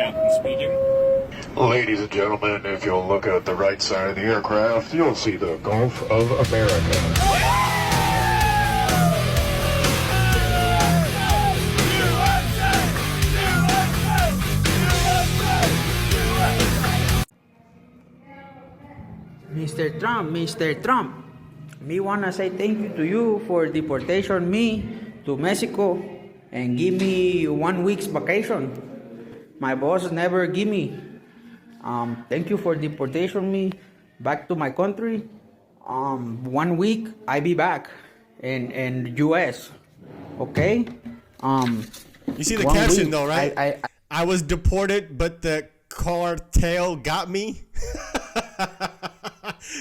Captain speaking. Ladies and gentlemen, if you'll look at the right side of the aircraft, you'll see the Gulf of America. Mr. Trump, me wanna say thank you to you for deportation me to Mexico and give me 1 week's vacation. My boss never give me. Thank you for deportation me back to my country. 1 week I be back in US. Okay. You see the caption though, right? I was deported, but the cartel got me.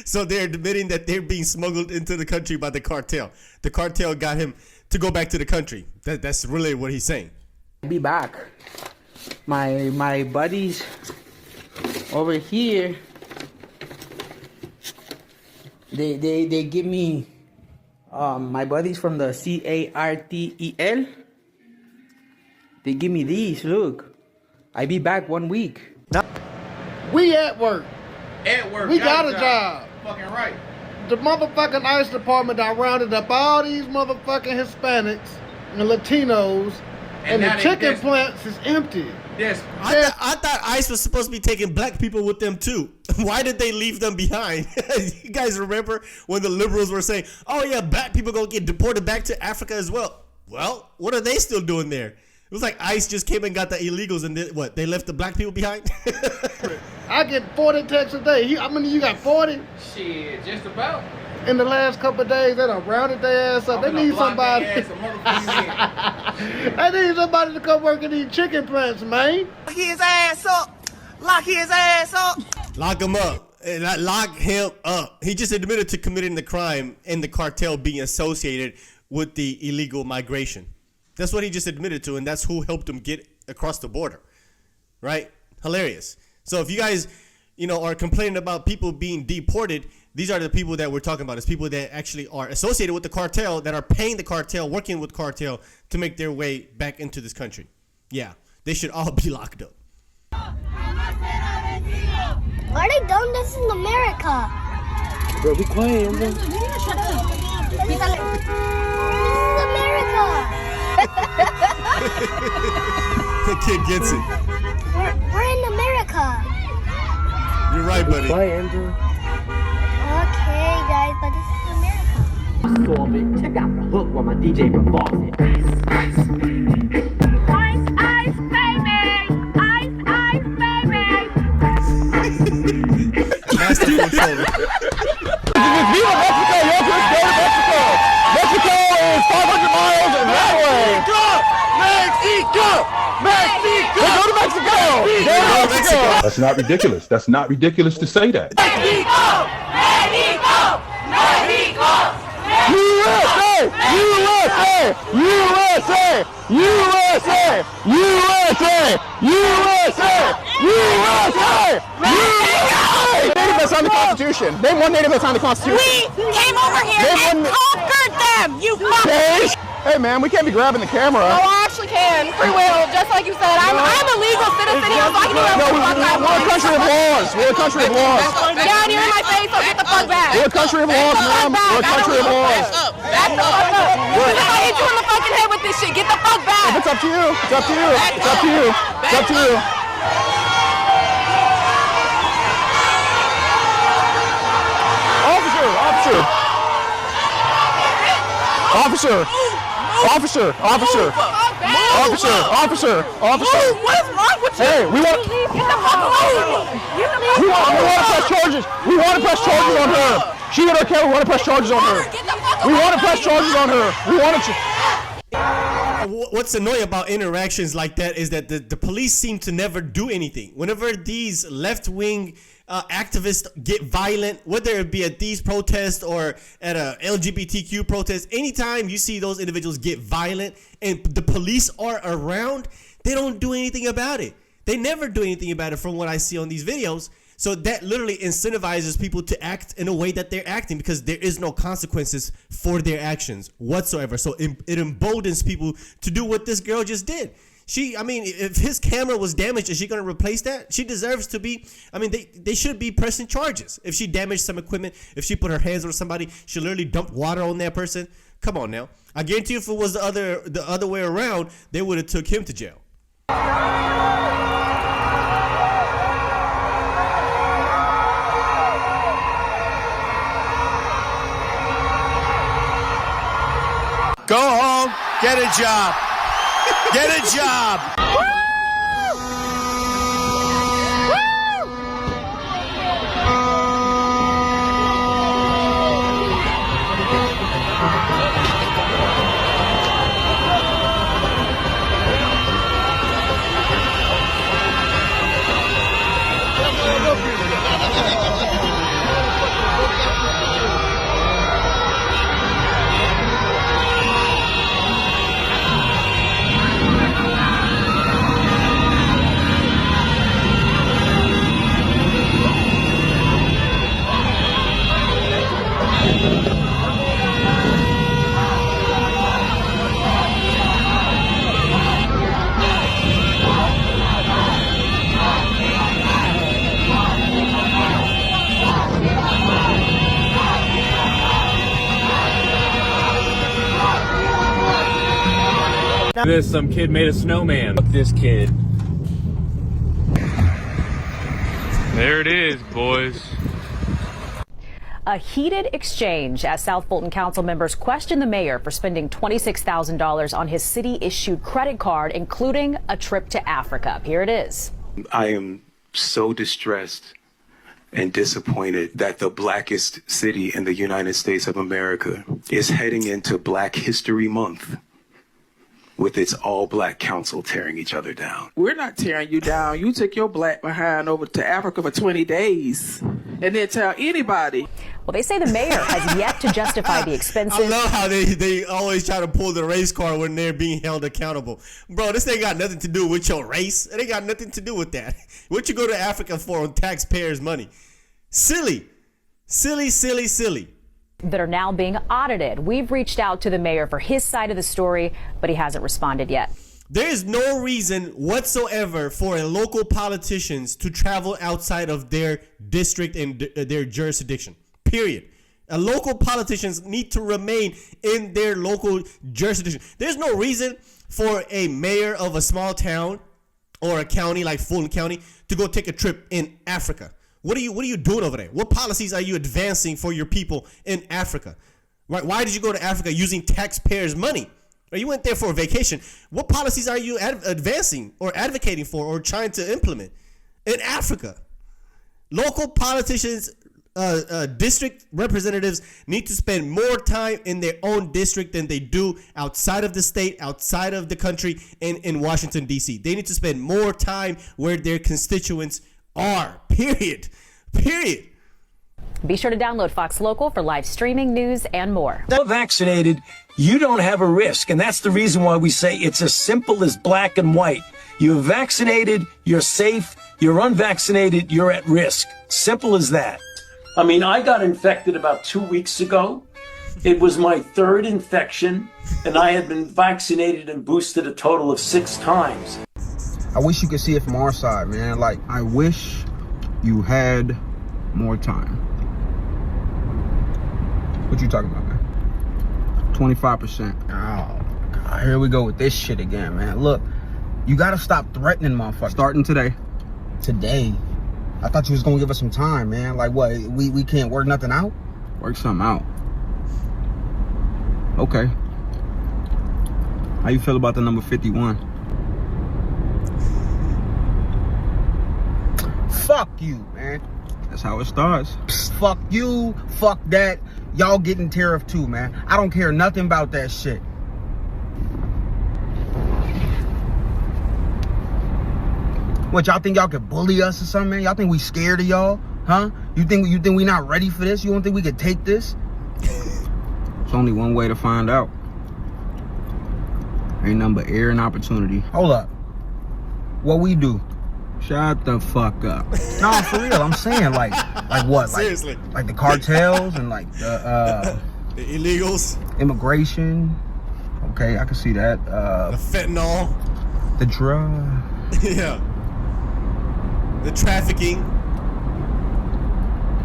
So they're admitting that they're being smuggled into the country by the cartel. The cartel got him to go back to the country. That's really what he's saying. Be back. My buddies over here, they give me my buddies from the CARTEL. They give me these. Look, I be back 1 week. We at work. At work. We got a job. Fucking right. The motherfucking ICE department I rounded up all these motherfucking Hispanics and Latinos, and the chicken plants is empty. Yes. I thought ICE was supposed to be taking black people with them too. Why did they leave them behind? You guys remember when the liberals were saying, oh yeah, black people gonna get deported back to Africa as well? Well, what are they still doing there? It was like ICE just came and got the illegals and they left the black people behind? I get 40 texts a day. How many you got? 40? Shit, just about. In the last couple of days, they done rounded their ass up. They need somebody. They need somebody to come work in these chicken plants, man. Lock his ass up. Lock his ass up. Lock him up. Lock him up. He just admitted to committing the crime and the cartel being associated with the illegal migration. That's what he just admitted to, and that's who helped him get across the border, right? Hilarious. So if you guys, are complaining about people being deported, these are the people that we're talking about. It's people that actually are associated with the cartel, that are paying the cartel, working with cartel to make their way back into this country. Yeah, they should all be locked up. Why are they doing this in America? Bro, be quiet, man. This is America. The kid gets it. We're in America. You're right, buddy. Quiet, Andrew. Okay, guys, but this is America. Solve it. Check out the hook while my DJ performs it. Ice, ice, baby! Ice, ice, baby! Master controller. Viva Mexico! Yes, let's go to Mexico! Mexico is 500 miles that way! Mexico! Mexico! Go to Mexico! Go to Mexico! That's not ridiculous. That's not ridiculous to say that. Mexico! Mexico! Mexico! USA! USA! USA! USA! USA! USA! USA! Native that signed the Constitution. Name one native that signed the Constitution. We came over here and conquered them! You fuckers! Hey man, we can't be grabbing the camera. Oh, I actually can. Free will, just like you said. I'm a legal citizen here, so I can do whatever the fuck I want. We're a country of laws. We're a country of laws. Yeah, and you're in my face, so get the fuck back. We're a country of laws, ma'am. We're a country of laws. Back the fuck up. If I hit you in the fucking head with this shit, get the fuck back. It's up to you. It's up to you. It's up to you. It's up to you. Officer. What is wrong with you? Hey, we want to press charges. We want to press charges on her. She hit our camera. We want to press charges on her. We want to press charges on her. We want to. What's annoying about interactions like that is that the police seem to never do anything. Whenever these left-wing activists get violent, whether it be at these protests or at a LGBTQ protest, anytime you see those individuals get violent and the police are around, they don't do anything about it. They never do anything about it from what I see on these videos. So that literally incentivizes people to act in a way that they're acting because there is no consequences for their actions whatsoever. So it emboldens people to do what this girl just did. I mean, if his camera was damaged, is she going to replace that? She deserves to be, I mean, they should be pressing charges. If she damaged some equipment, if she put her hands on somebody, she literally dumped water on that person. Come on now. I guarantee you if it was the other way around, they would have took him to jail. Go home, get a job. Get a job. This, some kid made a snowman. Look, this kid. There it is, boys. A heated exchange as South Fulton Council members question the mayor for spending $26,000 on his city-issued credit card, including a trip to Africa. Here it is. I am so distressed and disappointed that the blackest city in the United States of America is heading into Black History Month with its all-black council tearing each other down. We're not tearing you down. You took your black behind over to Africa for 20 days and didn't tell anybody. Well, they say the mayor has yet to justify the expenses. I love how they always try to pull the race card when they're being held accountable. Bro, this ain't got nothing to do with your race. It ain't got nothing to do with that. What you go to Africa for on taxpayers' money? Silly. Silly, silly, silly. That are now being audited. We've reached out to the mayor for his side of the story, but he hasn't responded yet. There is no reason whatsoever for local politicians to travel outside of their district and their jurisdiction. Period. Local politicians need to remain in their local jurisdiction. There's no reason for a mayor of a small town or a county like Fulton County to go take a trip in Africa. What are you doing over there? What policies are you advancing for your people in Africa? Right? Why did you go to Africa using taxpayers' money? Or you went there for a vacation. What policies are you advancing or advocating for or trying to implement in Africa? Local politicians, district representatives need to spend more time in their own district than they do outside of the state, outside of the country, in Washington, D.C. They need to spend more time where their constituents are. Period. Be sure to download Fox Local for live streaming news and more. If you're vaccinated, you don't have a risk. And that's the reason why we say it's as simple as black and white. You're vaccinated, you're safe. You're unvaccinated, you're at risk. Simple as that. I mean, I got infected about 2 weeks ago. It was my third infection, and I had been vaccinated and boosted a total of 6 times. I wish you could see it from our side, man. Like, I wish you had more time. What you talking about, man? 25%. Oh, God, here we go with this shit again, man. Look, you gotta stop threatening motherfuckers. Starting today. Today? I thought you was gonna give us some time, man. Like, what, we can't work nothing out? Work something out. Okay. How you feel about the number 51? Fuck you, man. That's how it starts. Fuck you, fuck that. Y'all getting tariff too, man. I don't care nothing about that shit. What, y'all think y'all could bully us or something, man? Y'all think we scared of y'all? Huh? You think we not ready for this? You don't think we could take this? There's only one way to find out. Ain't nothing but air and opportunity. Hold up. What we do? Shut the fuck up. No, for real. I'm saying like what? Seriously. Like the cartels and like the illegals. Immigration. Okay, I can see that. The fentanyl. The drug. Yeah. The trafficking.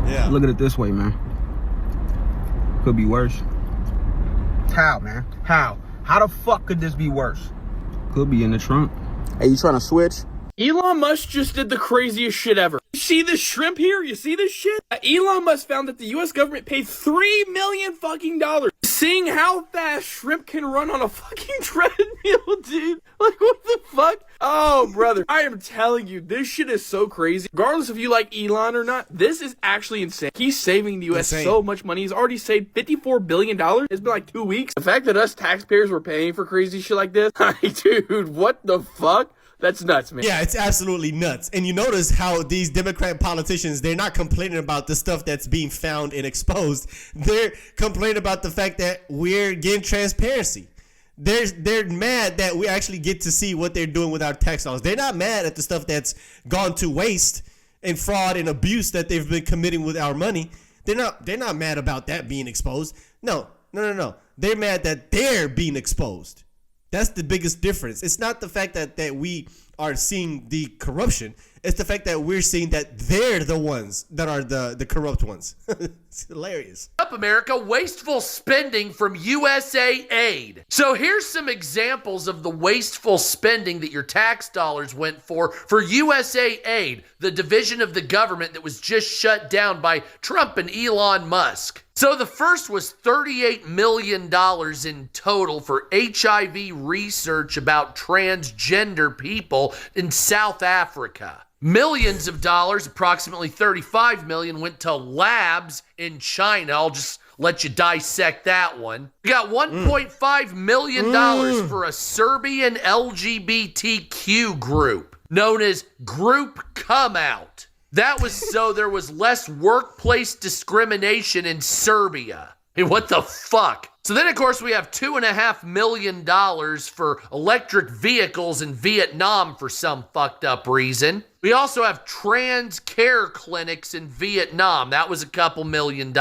Yeah. Look at it this way, man. Could be worse. How, man? How? How the fuck could this be worse? Could be in the trunk. Hey, you trying to switch? Elon Musk just did the craziest shit ever. You see this shrimp here? You see this shit? Elon Musk found that the U.S. government paid $3 million fucking dollars seeing how fast shrimp can run on a fucking treadmill, dude. Like, what the fuck? Oh, brother. I am telling you, this shit is so crazy. Regardless if you like Elon or not, this is actually insane. He's saving the U.S. so much money. He's already saved $54 billion. It's been like 2 weeks. The fact that us taxpayers were paying for crazy shit like this, like, dude, what the fuck? That's nuts, man. Yeah, it's absolutely nuts. And you notice how these Democrat politicians, they're not complaining about the stuff that's being found and exposed. They're complaining about the fact that we're getting transparency. They're mad that we actually get to see what they're doing with our tax dollars. They're not mad at the stuff that's gone to waste and fraud and abuse that they've been committing with our money. They're not mad about that being exposed. No. They're mad that they're being exposed. That's the biggest difference. It's not the fact that we are seeing the corruption. It's the fact that we're seeing that they're the ones that are the corrupt ones. It's hilarious. Up America, wasteful spending from USA Aid. So here's some examples of the wasteful spending that your tax dollars went for USA Aid, the division of the government that was just shut down by Trump and Elon Musk. So the first was $38 million in total for HIV research about transgender people in South Africa. Millions of dollars, approximately $35 million, went to labs in China. I'll just let you dissect that one. We got $1.5 million for a Serbian LGBTQ group known as Group Come Out. That was so there was less workplace discrimination in Serbia. Hey, what the fuck? So then, of course, we have $2.5 million for electric vehicles in Vietnam for some fucked up reason. We also have trans care clinics in Vietnam. That was a couple $2 million.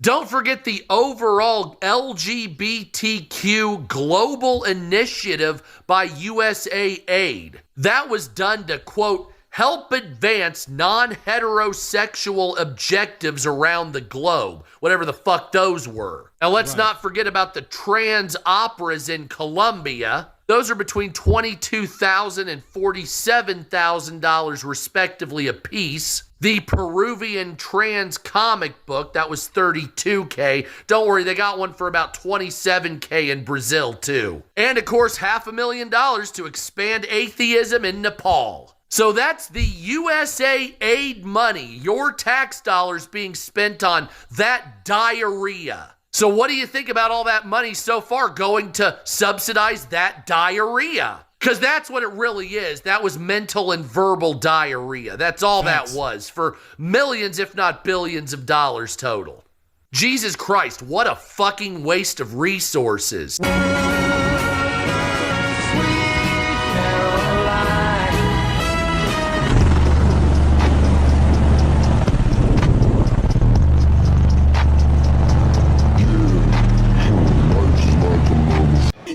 Don't forget the overall LGBTQ global initiative by USA Aid. That was done to, quote, help advance non-heterosexual objectives around the globe, whatever the fuck those were. Now, let's not forget about the trans operas in Colombia. Those are between $22,000 and $47,000 respectively a piece. The Peruvian trans comic book, that was $32K. Don't worry, they got one for about $27K in Brazil too. And of course, $500,000 to expand atheism in Nepal. So that's the USA Aid money, your tax dollars being spent on that diarrhea. So what do you think about all that money so far going to subsidize that diarrhea? Because that's what it really is. That was mental and verbal diarrhea. That's all that was for millions, if not billions of dollars total. Jesus Christ, what a fucking waste of resources.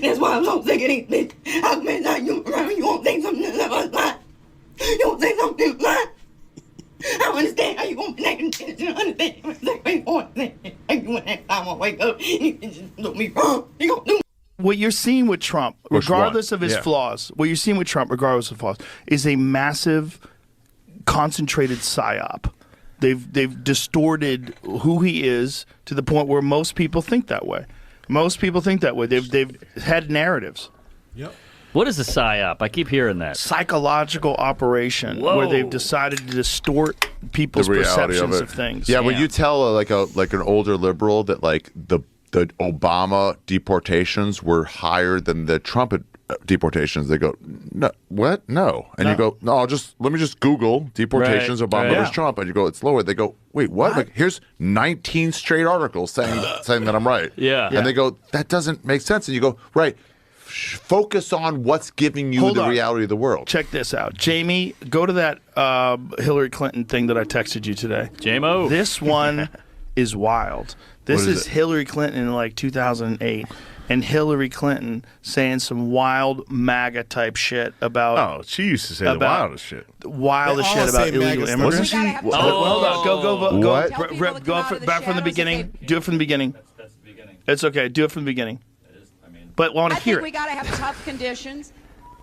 That's why I'm so sick of these bitches. How many times you around, you won't say something that was lying. You won't say something lying. I don't understand how you won't be making sense. You don't understand how you won't say. You want next time I wake up, you just do me wrong. You gonna do. What you're seeing with Trump, regardless of his flaws, what you're seeing with Trump, regardless of flaws, is a massive, concentrated psyop. They've distorted who he is to the point where most people think that way. Most people think that way. They've had narratives. Yep. What is a psyop? I keep hearing that. Psychological operation where they've decided to distort people's perceptions of things. Yeah, when you tell like an older liberal that like the Obama deportations were higher than the Trump deportations, they go, no, what? No. And you go, no, let me just Google deportations Obama versus Trump, and you go, it's lower. They go, wait, what? Like, here's 19 straight articles saying that I'm right. And they go, that doesn't make sense. And you go, right. Focus on what's giving you the reality of the world. Check this out. Jamie, go to that Hillary Clinton thing that I texted you today. JMO. This one is wild. This is Hillary Clinton in like 2008. and Hillary Clinton saying some wild MAGA type shit about. Oh, she used to say the wildest shit. Wildest shit about illegal immigrants. Wasn't she? Hold on, go back from the beginning. Do it from the beginning. That's the beginning. It's okay. Do it from the beginning. But want to hear think we got to have tough conditions.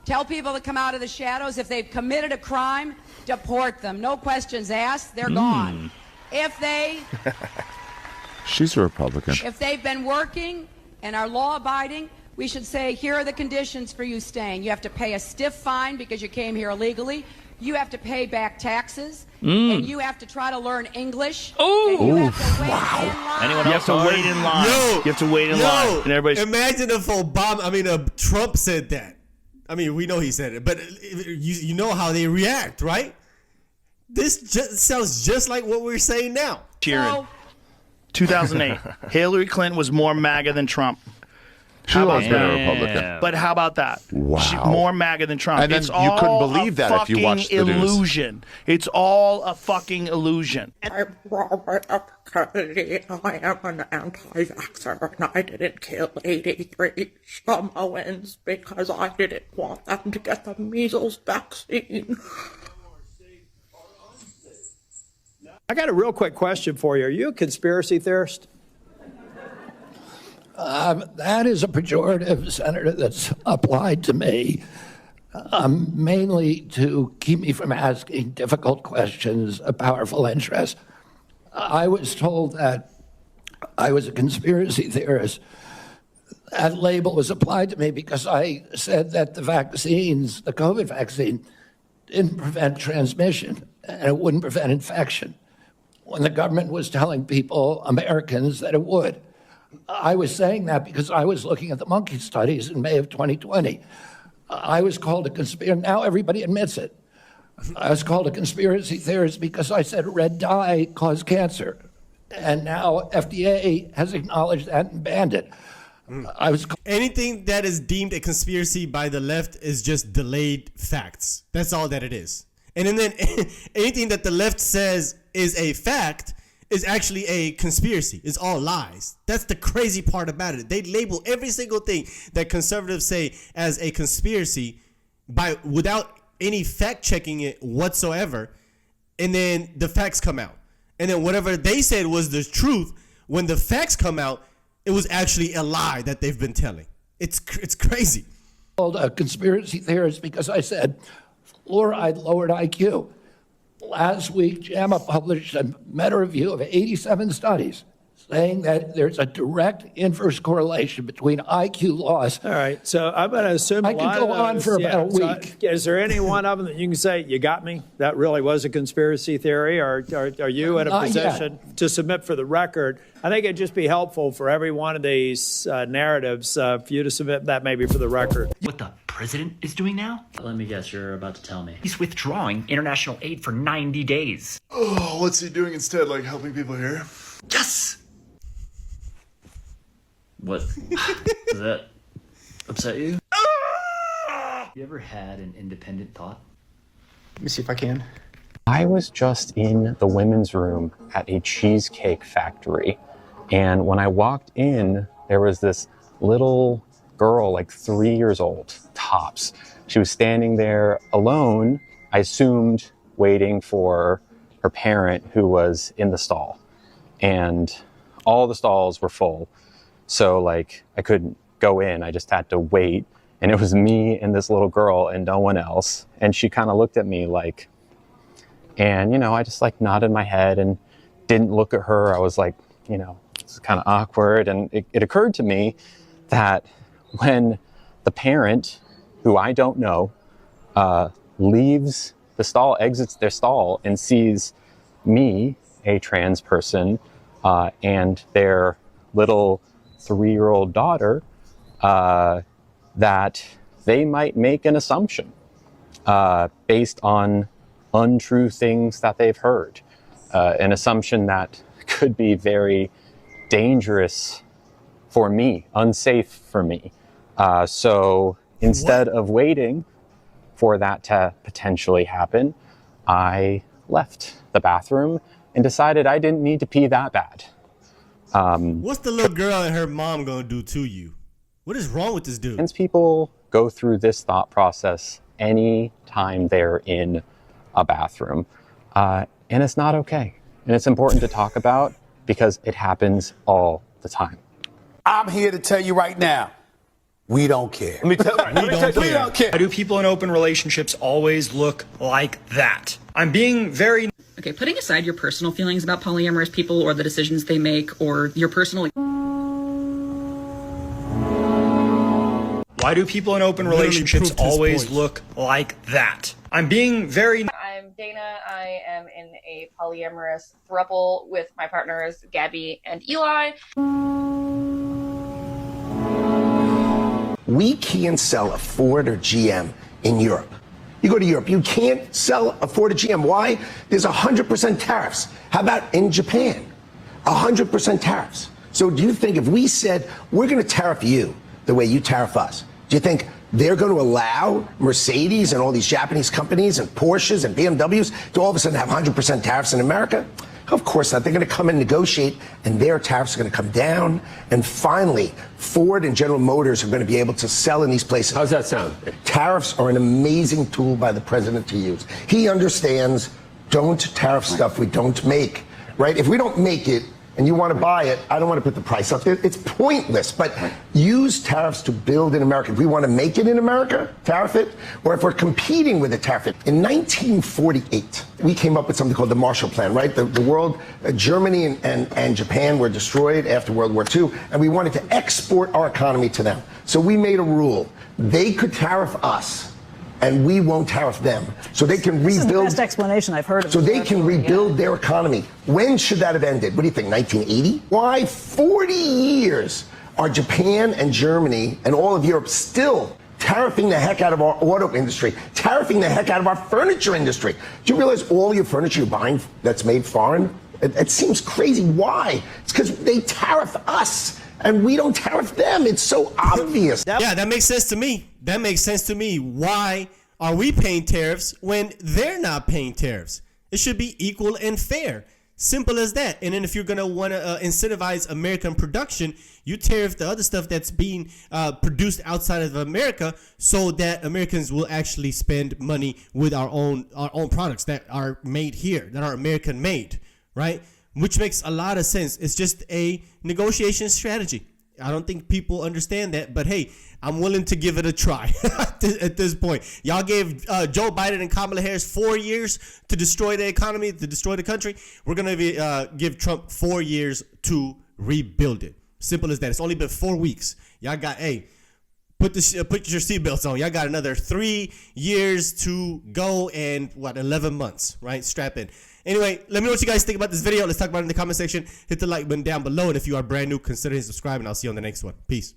Tell people to come out of the shadows. If they've committed a crime, deport them. No questions asked. They're gone. If they, She's a Republican. if they've been working and are law-abiding, we should say, here are the conditions for you staying. You have to pay a stiff fine because you came here illegally. You have to pay back taxes. And you have to try to learn English. Oh, and you have to wait in line. Anyone else? You have to wait in line. You have to wait in line. And everybody's. Imagine if Trump said that. I mean, we know he said it, but you know how they react, right? This sounds just like what we're saying now. Cheering. 2008. Hillary Clinton was more MAGA than Trump. She was been a Republican. But how about that? Wow. More MAGA than Trump. And then it's you all couldn't believe a that if you watched the news. illusion. It's all a fucking illusion. I'm Robert F. Kennedy. I am an anti-vaxxer, and I didn't kill 83 Samoans because I didn't want them to get the measles vaccine. I got a real quick question for you. Are you a conspiracy theorist? That is a pejorative, Senator, that's applied to me, mainly to keep me from asking difficult questions of powerful interests. I was told that I was a conspiracy theorist. That label was applied to me because I said that the vaccines, the COVID vaccine, didn't prevent transmission and it wouldn't prevent infection, when the government was telling people, Americans, that it would. I was saying that because I was looking at the monkey studies in May of 2020. I was called a conspiracy. Now everybody admits it. I was called a conspiracy theorist because I said red dye caused cancer. And now FDA has acknowledged that and banned it. Anything that is deemed a conspiracy by the left is just delayed facts. That's all that it is. And then anything that the left says is a fact is actually a conspiracy. It's all lies. That's the crazy part about it. They label every single thing that conservatives say as a conspiracy without any fact checking it whatsoever. And then the facts come out. And then whatever they said was the truth, when the facts come out, it was actually a lie that they've been telling. It's crazy. Called a conspiracy theorist because I said fluoride lowered IQ. Last week, JAMA published a meta-review of 87 studies saying that there's a direct inverse correlation between IQ loss. All right, so I'm going to assume I could go on for about a week. Is there any one of them that you can say, you got me? That really was a conspiracy theory? Or are you in a position to submit for the record? I think it'd just be helpful for every one of these narratives for you to submit that maybe for the record. What the president is doing now? Let me guess, you're about to tell me. He's withdrawing international aid for 90 days. Oh, what's he doing instead? Like helping people here? Yes! What? Does that upset you? You ever had an independent thought? Let me see if I can. I was just in the women's room at a cheesecake factory, and when I walked in, there was this little girl, like 3 years old, tops. She was standing there alone, I assumed waiting for her parent who was in the stall. And all the stalls were full. So like I couldn't go in, I just had to wait. And it was me and this little girl and no one else. And she kind of looked at me like, and I just like nodded my head and didn't look at her. I was like, it's kind of awkward. And it occurred to me that when the parent, who I don't know, leaves the stall, exits their stall and sees me, a trans person, and their little 3-year-old daughter, that they might make an assumption based on untrue things that they've heard, an assumption that could be very dangerous for me, unsafe for me. So instead of waiting for that to potentially happen, I left the bathroom and decided I didn't need to pee that bad. What's the little girl and her mom gonna do to you? What is wrong with this dude? Trans people go through this thought process any time they're in a bathroom. And it's not okay. And it's important to talk about because it happens all the time. I'm here to tell you right now, we don't care. We don't care. Why do people in open relationships always look like that? I'm being very... Okay, putting aside your personal feelings about polyamorous people or the decisions they make or your personal... Why do people in open relationships always look like that? I'm being very... I'm Dana. I am in a polyamorous throuple with my partners, Gabby and Eli. We can't sell a Ford or GM in Europe. You go to Europe, you can't sell a Ford or GM. Why? There's 100% tariffs. How about in Japan? 100% tariffs. So do you think if we said, we're going to tariff you the way you tariff us, do you think they're going to allow Mercedes and all these Japanese companies and Porsches and BMWs to all of a sudden have 100% tariffs in America? Of course not. They're going to come and negotiate, and their tariffs are going to come down. And finally, Ford and General Motors are going to be able to sell in these places. How's that sound? Tariffs are an amazing tool by the president to use. He understands, don't tariff stuff we don't make, right? If we don't make it, and you want to buy it, I don't want to put the price up there. It's pointless, but use tariffs to build in America. If we want to make it in America, tariff it, or if we're competing with it, tariff it. In 1948, we came up with something called the Marshall Plan, right? The world, Germany and Japan were destroyed after World War II, and we wanted to export our economy to them. So we made a rule. They could tariff us, and we won't tariff them. So they can rebuild. This is the best explanation I've heard of. So they can rebuild their economy. When should that have ended? What do you think, 1980? Why 40 years are Japan and Germany and all of Europe still tariffing the heck out of our auto industry, tariffing the heck out of our furniture industry? Do you realize all your furniture you're buying that's made foreign? It seems crazy. Why? It's because they tariff us. And we don't tariff them. It's so obvious. Yeah, that makes sense to me. That makes sense to me. Why are we paying tariffs when they're not paying tariffs? It should be equal and fair. Simple as that. And then if you're going to want to incentivize American production, you tariff the other stuff that's being produced outside of America so that Americans will actually spend money with our own products that are made here, that are American made, right? Which makes a lot of sense. It's just a negotiation strategy. I don't think people understand that, but hey, I'm willing to give it a try at this point. Y'all gave Joe Biden and Kamala Harris 4 years to destroy the economy, to destroy the country. We're going to give Trump 4 years to rebuild it. Simple as that. It's only been 4 weeks. Y'all got, hey, put your seatbelts on. Y'all got another 3 years to go and, 11 months, right? Strap in. Anyway, let me know what you guys think about this video. Let's talk about it in the comment section. Hit the like button down below. And if you are brand new, consider subscribing. I'll see you on the next one. Peace.